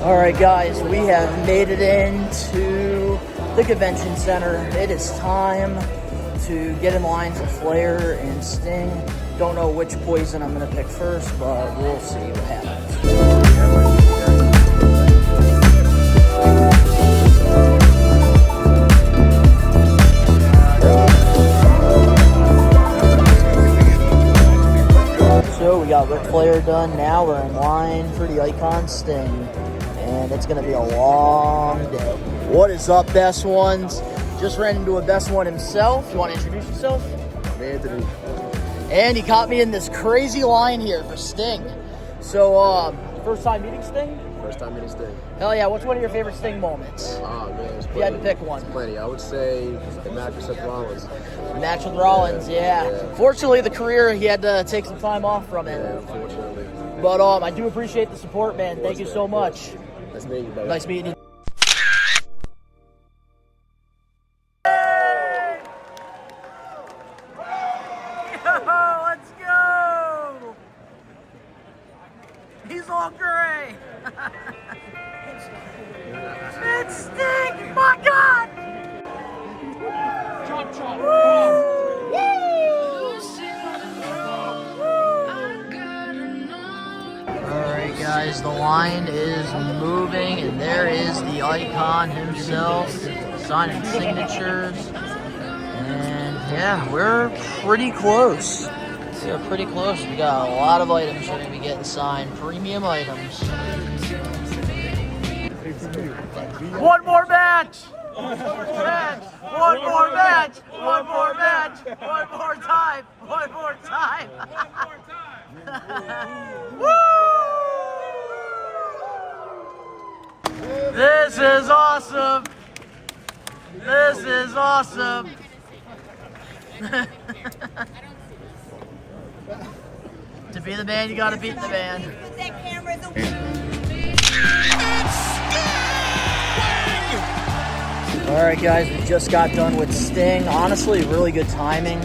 All right, guys, we have made it into the convention center. It is time to get in line for Flair and Sting. Don't know which poison I'm gonna pick first, but we'll see what happens. So we got Ric Flair done. Now we're in line for the icon Sting. And it's gonna be a long day. What is up, best ones? Just ran into a best one himself. You want to introduce yourself? I'm Anthony. And he caught me in this crazy line here for Sting. So, first time meeting Sting? First time meeting Sting. Hell yeah, what's one of your favorite Sting moments? Oh man, if you had to pick one. Plenty. I would say the match with Seth Rollins. The match with Rollins, yeah. Fortunately, the career, he had to take some time off from it. Yeah, unfortunately. But I do appreciate the support, man. Thank you so much. Nice meeting you, brother. Nice meeting you. guys, the line is moving, and there is the icon himself signing signatures. And yeah, we're pretty close. We're pretty close. We got a lot of items we're gonna be getting signed, premium items. One more match! One more match! One more match! One more match! One more time! One more time! Woo! This is awesome! This is awesome! To be the man, you gotta beat the man. Alright guys, we just got done with Sting. Honestly, really good timing.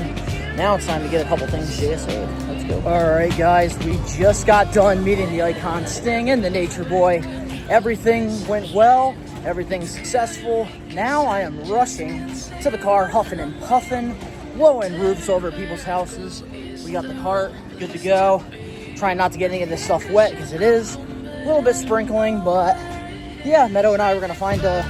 Now it's time to get a couple things JSO'd. Let's go. Alright guys, we just got done meeting the icon Sting and the Nature Boy. Everything went well, everything's successful. Now I am rushing to the car, huffing and puffing, blowing roofs over people's houses. We got the cart, good to go. Trying not to get any of this stuff wet because it is a little bit sprinkling, but yeah, Meadow and I were gonna find a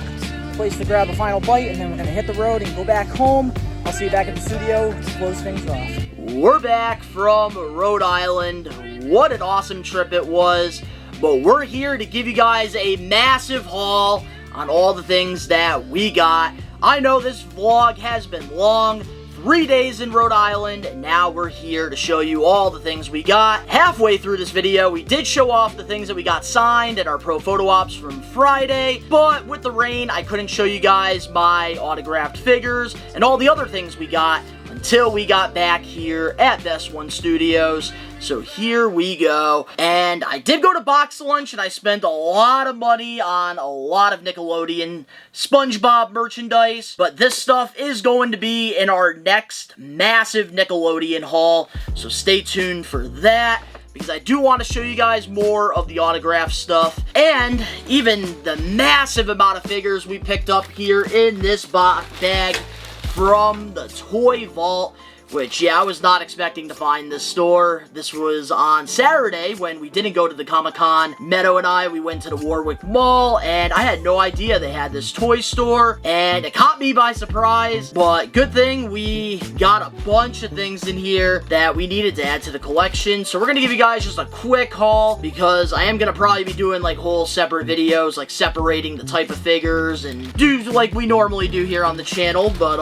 place to grab a final bite, and then we're gonna hit the road and go back home. I'll see you back at the studio to close things off. We're back from Rhode Island. What an awesome trip it was. But we're here to give you guys a massive haul on all the things that we got. I know this vlog has been long. 3 days in Rhode Island, and now we're here to show you all the things we got. Halfway through this video, we did show off the things that we got signed at our pro photo ops from Friday, but with the rain, I couldn't show you guys my autographed figures and all the other things we got until we got back here at Best One Studios. So here we go. And I did go to Box Lunch, and I spent a lot of money on a lot of Nickelodeon SpongeBob merchandise. But this stuff is going to be in our next massive Nickelodeon haul. So stay tuned for that, because I do want to show you guys more of the autograph stuff. And even the massive amount of figures we picked up here in this bag from the Toy Vault. Which, yeah, I was not expecting to find this store. This was on Saturday when we didn't go to the Comic-Con. Meadow and I, we went to the Warwick Mall, and I had no idea they had this toy store, and it caught me by surprise. But good thing we got a bunch of things in here that we needed to add to the collection. So we're going to give you guys just a quick haul, because I am going to probably be doing like whole separate videos, like separating the type of figures and do like we normally do here on the channel. But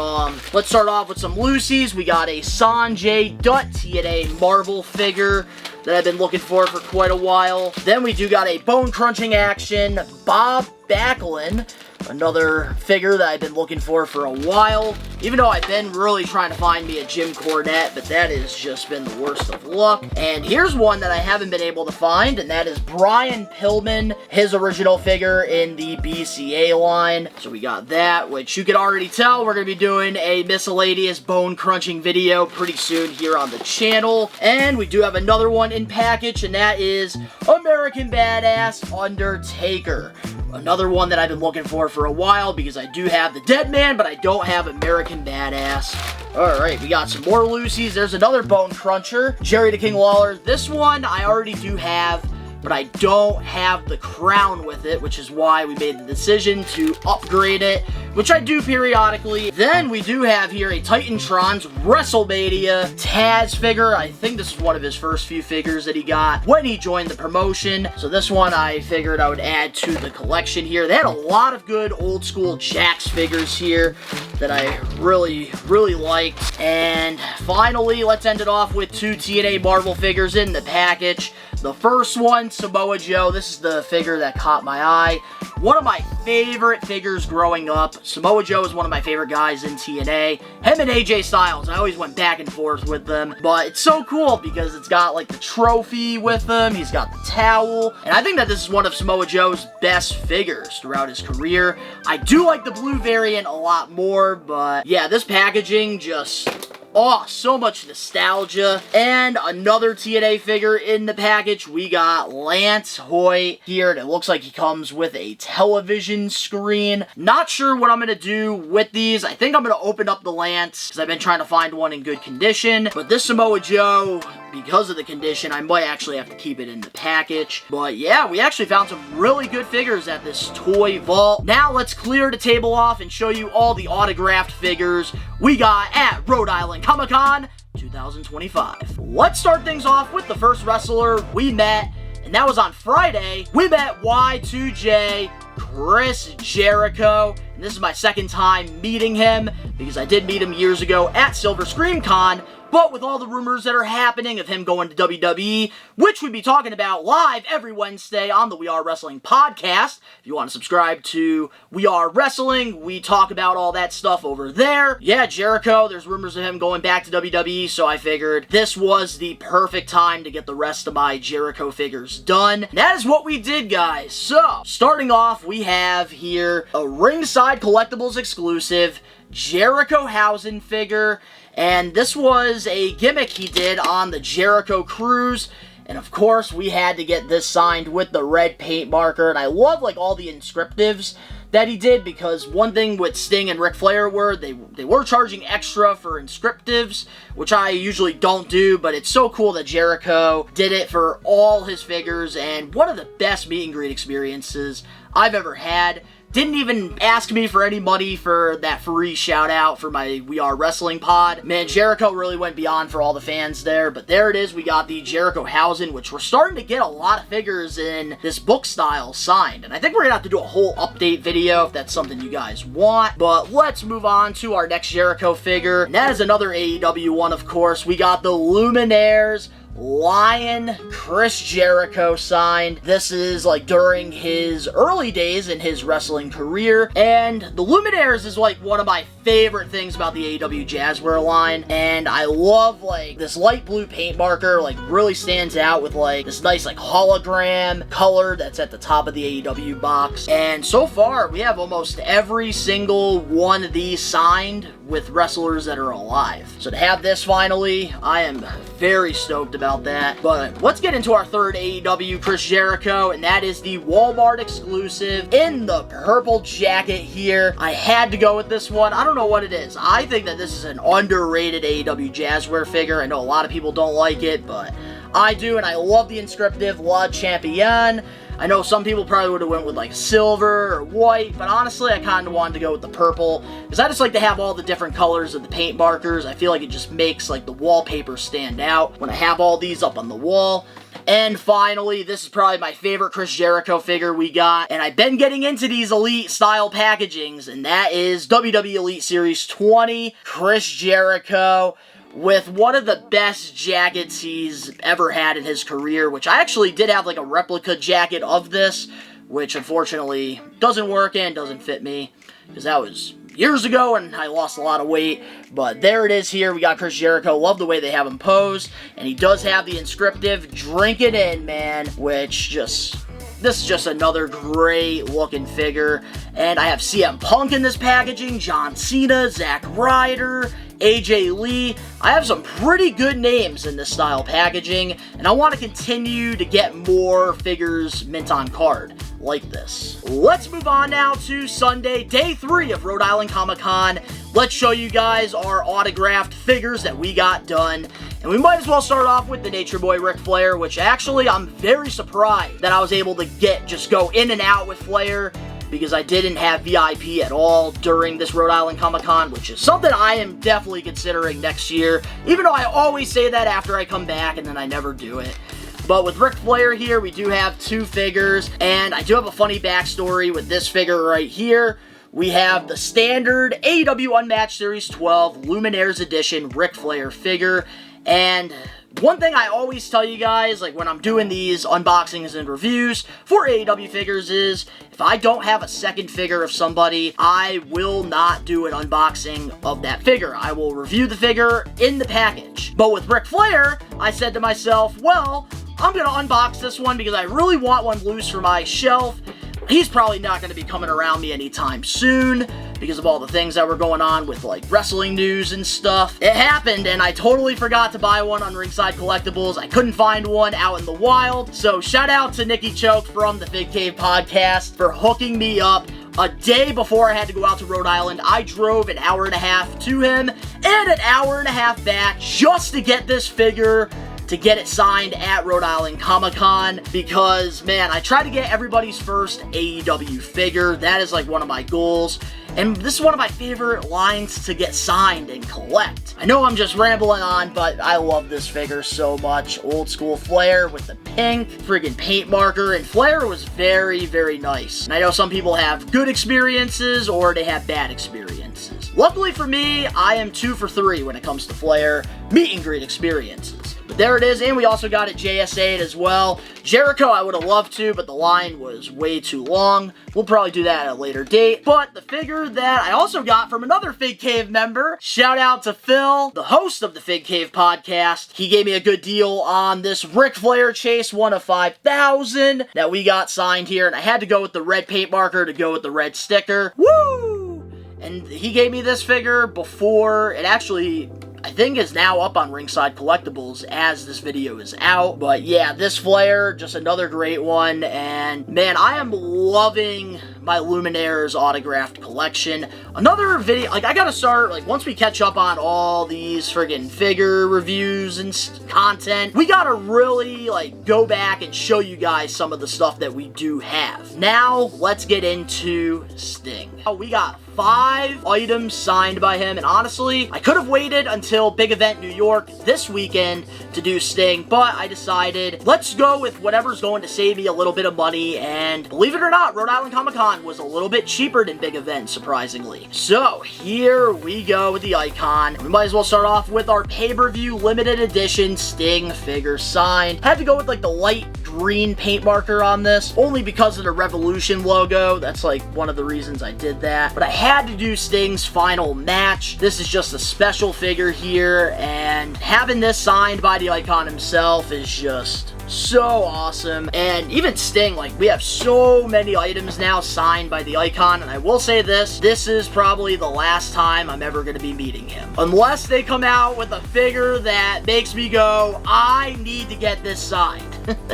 let's start off with some Lucy's. We got a Sanjay Dutt TNA Marvel figure that I've been looking for quite a while. Then we do got a bone crunching action Bob Backlund, another figure that I've been looking for a while, even though I've been really trying to find me a Jim Cornette, but that has just been the worst of luck. And here's one that I haven't been able to find, and that is Brian Pillman, his original figure in the BCA line. So we got that, which you can already tell we're going to be doing a miscellaneous bone crunching video pretty soon here on the channel. And we do have another one in package, and that is American Badass Undertaker. Another one that I've been looking for a while, because I do have the Dead Man, but I don't have American Badass. Alright, we got some more Lucy's. There's another Bone Cruncher, Jerry the King Lawler. This one I already do have, but I don't have the crown with it, which is why we made the decision to upgrade it, which I do periodically. Then we do have here a Titantron's WrestleMania Taz figure. I think this is one of his first few figures that he got when he joined the promotion. So this one I figured I would add to the collection here. They had a lot of good old school Jakks figures here that I really, really liked. And finally, let's end it off with two TNA Marvel figures in the package. The first one, Samoa Joe. This is the figure that caught my eye. One of my favorite figures growing up. Samoa Joe is one of my favorite guys in TNA. Him and AJ Styles, I always went back and forth with them. But it's so cool because it's got like the trophy with him. He's got the towel. And I think that this is one of Samoa Joe's best figures throughout his career. I do like the blue variant a lot more. But yeah, this packaging just... oh, so much nostalgia. And another TNA figure in the package. We got Lance Hoyt here. And it looks like he comes with a television screen. Not sure what I'm going to do with these. I think I'm going to open up the Lance, because I've been trying to find one in good condition. But this Samoa Joe because of the condition, I might actually have to keep it in the package. But yeah, we actually found some really good figures at this toy vault. Now let's clear the table off and show you all the autographed figures we got at Rhode Island Comic-Con 2025. Let's start things off with the first wrestler we met, and that was on Friday. We met Y2J, Chris Jericho, and this is my second time meeting him because I did meet him years ago at Silver Scream Con. But with all the rumors that are happening of him going to WWE, which we'd be talking about live every Wednesday on the We Are Wrestling podcast. If you want to subscribe to We Are Wrestling, we talk about all that stuff over there. Yeah, Jericho, there's rumors of him going back to WWE, so I figured this was the perfect time to get the rest of my Jericho figures done. And that is what we did, guys. So, starting off, we have here a Ringside Collectibles exclusive Jerichohausen figure. And this was a gimmick he did on the Jericho Cruise. And of course, we had to get this signed with the red paint marker. And I love, like, all the inscriptives that he did, because one thing with Sting and Ric Flair were they were charging extra for inscriptives, which I usually don't do, but it's so cool that Jericho did it for all his figures. And one of the best meet and greet experiences I've ever had. Didn't even ask me for any money for that free shout out for my We Are Wrestling pod. Man, Jericho really went beyond for all the fans there. But there it is. We got the Jerichohausen, which we're starting to get a lot of figures in this book style signed. And I think we're going to have to do a whole update video if that's something you guys want. But let's move on to our next Jericho figure. And that is another AEW one, of course. We got the Luminaires Lion Chris Jericho signed. This is like during his early days in his wrestling career, and the Luminaires is like one of my favorite things about the AEW Jazzware line. And I love like this light blue paint marker, like really stands out with like this nice like hologram color that's at the top of the AEW box. And so far we have almost every single one of these signed with wrestlers that are alive. So to have this finally, I am very stoked about that. But let's get into our third AEW Chris Jericho, and that is the Walmart exclusive in the purple jacket here. I had to go with this one. I don't know what it is. I think that this is an underrated AEW Jazzware figure. I know a lot of people don't like it, but I do, and I love the inscriptive La Champion. I know some people probably would have went with like silver or white, but honestly I kind of wanted to go with the purple because I just like to have all the different colors of the paint markers. I feel like it just makes like the wallpaper stand out when I have all these up on the wall. And finally, this is probably my favorite Chris Jericho figure we got, and I've been getting into these Elite style packagings, and that is WWE Elite Series 20 Chris Jericho, with one of the best jackets he's ever had in his career, which I actually did have like a replica jacket of this, which unfortunately doesn't work and doesn't fit me, because that was years ago and I lost a lot of weight. But there it is here. We got Chris Jericho. Love the way they have him posed, and he does have the inscriptive "Drink It In, Man," which this is just another great looking figure. And I have CM Punk in this packaging, John Cena, Zack Ryder, AJ Lee. I have some pretty good names in this style packaging, and I want to continue to get more figures mint on card like this. Let's move on now to Sunday, day 3 of Rhode Island Comic-Con. Let's show you guys our autographed figures that we got done. And we might as well start off with the Nature Boy Ric Flair, which actually I'm very surprised that I was able to just go in and out with Flair, because I didn't have VIP at all during this Rhode Island Comic-Con, which is something I am definitely considering next year, even though I always say that after I come back and then I never do it. But with Ric Flair here, we do have 2 figures, and I do have a funny backstory with this figure right here. We have the standard AEW Unmatched Series 12 Luminaires Edition Ric Flair figure, and one thing I always tell you guys, like when I'm doing these unboxings and reviews for AEW figures, is if I don't have a second figure of somebody, I will not do an unboxing of that figure. I will review the figure in the package. But with Ric Flair, I said to myself, well, I'm going to unbox this one because I really want one loose for my shelf. He's probably not going to be coming around me anytime soon because of all the things that were going on with like wrestling news and stuff. It happened, and I totally forgot to buy one on Ringside Collectibles. I couldn't find one out in the wild. So shout out to Nikki Choke from the Fig Cave podcast for hooking me up. A day before I had to go out to Rhode Island, I drove an hour and a half to him and an hour and a half back just to get this figure to get it signed at Rhode Island Comic-Con because, man, I try to get everybody's first AEW figure. That is like one of my goals. And this is one of my favorite lines to get signed and collect. I know I'm just rambling on, but I love this figure so much. Old school Flair with the pink friggin' paint marker, and Flair was very, very nice. And I know some people have good experiences or they have bad experiences. Luckily for me, I am 2 for 3 when it comes to Flair meet and greet experiences. But there it is, and we also got it JS8 as well. Jericho, I would have loved to, but the line was way too long. We'll probably do that at a later date. But the figure that I also got from another Fig Cave member, shout out to Phil, the host of the Fig Cave podcast. He gave me a good deal on this Ric Flair Chase 1 of 5,000 that we got signed here, and I had to go with the red paint marker to go with the red sticker. Woo! And he gave me this figure before it actually, I think, is now up on Ringside Collectibles as this video is out. But yeah, this Flair, just another great one. And man, I am loving my Luminaires autographed collection. Another video, like, I gotta start, like, once we catch up on all these friggin' figure reviews and content, we gotta really, like, go back and show you guys some of the stuff that we do have. Now, let's get into Sting. We got 5 items signed by him, and honestly, I could have waited until Big Event New York this weekend to do Sting, but I decided, let's go with whatever's going to save me a little bit of money, and believe it or not, Rhode Island Comic-Con was a little bit cheaper than Big Event, surprisingly. So, here we go with the icon. We might as well start off with our pay-per-view limited edition Sting figure signed. Had to go with, like, the light green paint marker on this, only because of the Revolution logo. That's, like, one of the reasons I did that. But I had to do Sting's final match. This is just a special figure here, and having this signed by the icon himself is just so awesome. And even Sting, like, we have so many items now signed by the icon, and I will say this is probably the last time I'm ever going to be meeting him. Unless they come out with a figure that makes me go, I need to get this signed.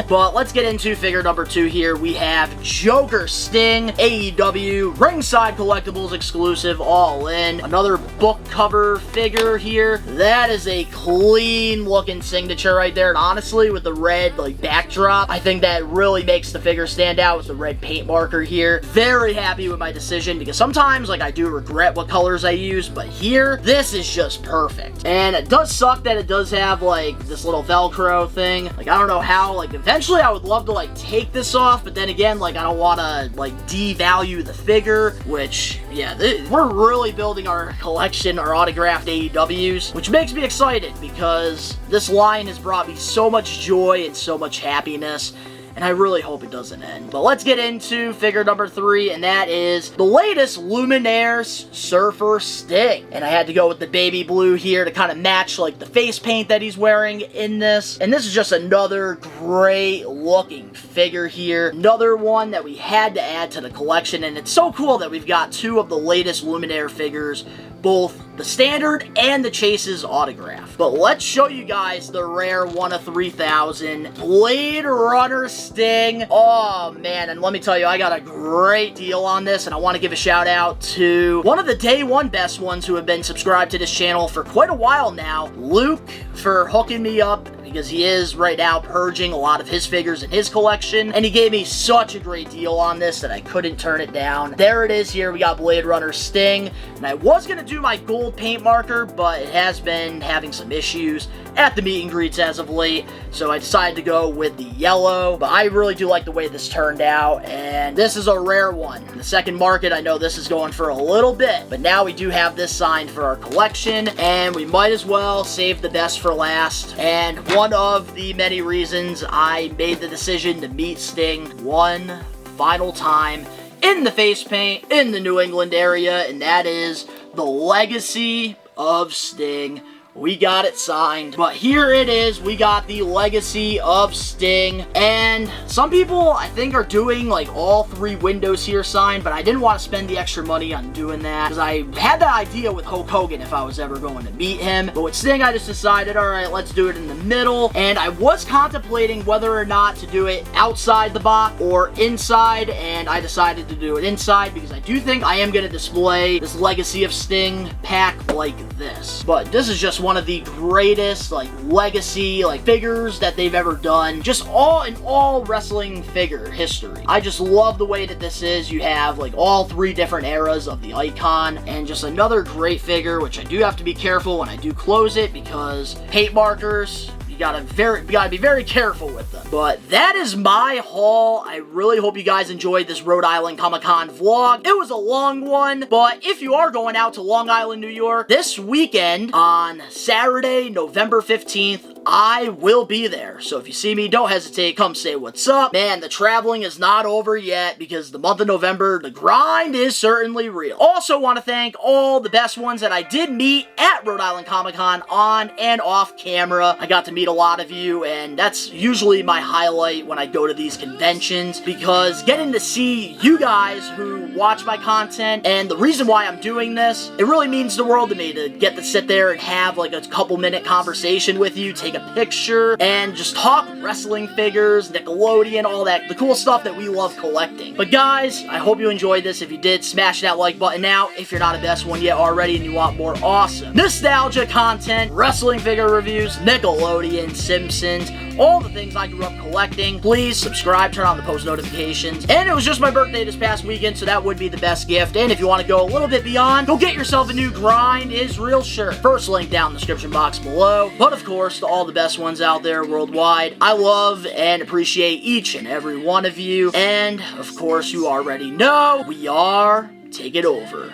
But let's get into figure number 2 here. We have Joker Sting, AEW, Ringside Collectibles exclusive, all in. Another book cover figure here. That is a clean looking signature right there, and honestly, with the red, like, backdrop, I think that really makes the figure stand out with the red paint marker here. Very happy with my decision, because sometimes, like, I do regret what colors I use, but here, this is just perfect. And it does suck that it does have, like, this little Velcro thing. Like, I don't know how, like, eventually I would love to, like, take this off, but then again, like, I don't want to, like, devalue the figure, which, yeah, we're really building our collection, our autographed AEWs, which makes me excited, because this line has brought me so much joy and so much happiness, and I really hope it doesn't end. But let's get into figure number 3, and that is the latest Luminaires Surfer Sting. And I had to go with the baby blue here to kind of match, like, the face paint that he's wearing in this. And this is just another great looking figure here. Another one that we had to add to the collection, and it's so cool that we've got 2 of the latest Luminaire figures, both the standard and the Chase's autograph. But let's show you guys the rare 1 of 3,000 Blade Runner Sting. Oh man, and let me tell you, I got a great deal on this, and I want to give a shout out to one of the day one best ones who have been subscribed to this channel for quite a while now, Luke, for hooking me up, because he is right now purging a lot of his figures in his collection, and he gave me such a great deal on this that I couldn't turn it down. There it is here. We got Blade Runner Sting, and I was going to do my gold paint marker, but it has been having some issues at the meet and greets as of late, so I decided to go with the yellow. But I really do like the way this turned out, and this is a rare one. In the second market, I know this is going for a little bit, but now we do have this signed for our collection, and we might as well save the best for last. And one of the many reasons I made the decision to meet Sting one final time in the face paint in the New England area, and that is the Legacy of Sting. We got it signed, but here it is. We got the Legacy of Sting, and some people, I think, are doing, like, all 3 windows here signed, but I didn't want to spend the extra money on doing that, because I had that idea with Hulk Hogan if I was ever going to meet him, but with Sting, I just decided, alright, let's do it in the middle, and I was contemplating whether or not to do it outside the box or inside, and I decided to do it inside, because I do think I am going to display this Legacy of Sting pack like this. But this is just one of the greatest, like, legacy, like, figures that they've ever done. Just all wrestling figure history. I just love the way that this is. You have, like, all three different eras of the icon, and just another great figure, which I do have to be careful when I do close it, because paint markers, you gotta be very careful with them. But that is my haul. I really hope you guys enjoyed this Rhode Island Comic-Con vlog. It was a long one, but if you are going out to Long Island, New York, this weekend on Saturday, November 15th, I will be there. So if you see me, don't hesitate. Come say what's up. Man, the traveling is not over yet because the month of November, the grind is certainly real. Also want to thank all the best ones that I did meet at Rhode Island Comic-Con on and off camera. I got to meet a lot of you, and that's usually my highlight when I go to these conventions, because getting to see you guys who watch my content, and the reason why I'm doing this, it really means the world to me to get to sit there and have like a couple-minute conversation with you, take a picture, and just talk wrestling figures, Nickelodeon, all that, the cool stuff that we love collecting. But guys, I hope you enjoyed this. If you did, smash that like button now. If you're not a best one yet already and you want more awesome nostalgia content, wrestling figure reviews, Nickelodeon, Simpsons, all the things I grew up collecting, please subscribe, turn on the post notifications. And it was just my birthday this past weekend, so that would be the best gift. And if you want to go a little bit beyond, go get yourself a new Grind is Real shirt. First link down in the description box below. But of course, to all the best ones out there worldwide, I love and appreciate each and every one of you. And of course, you already know, we are Take It Over.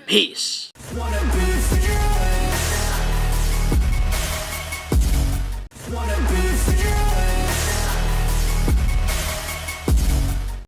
Peace. Wanna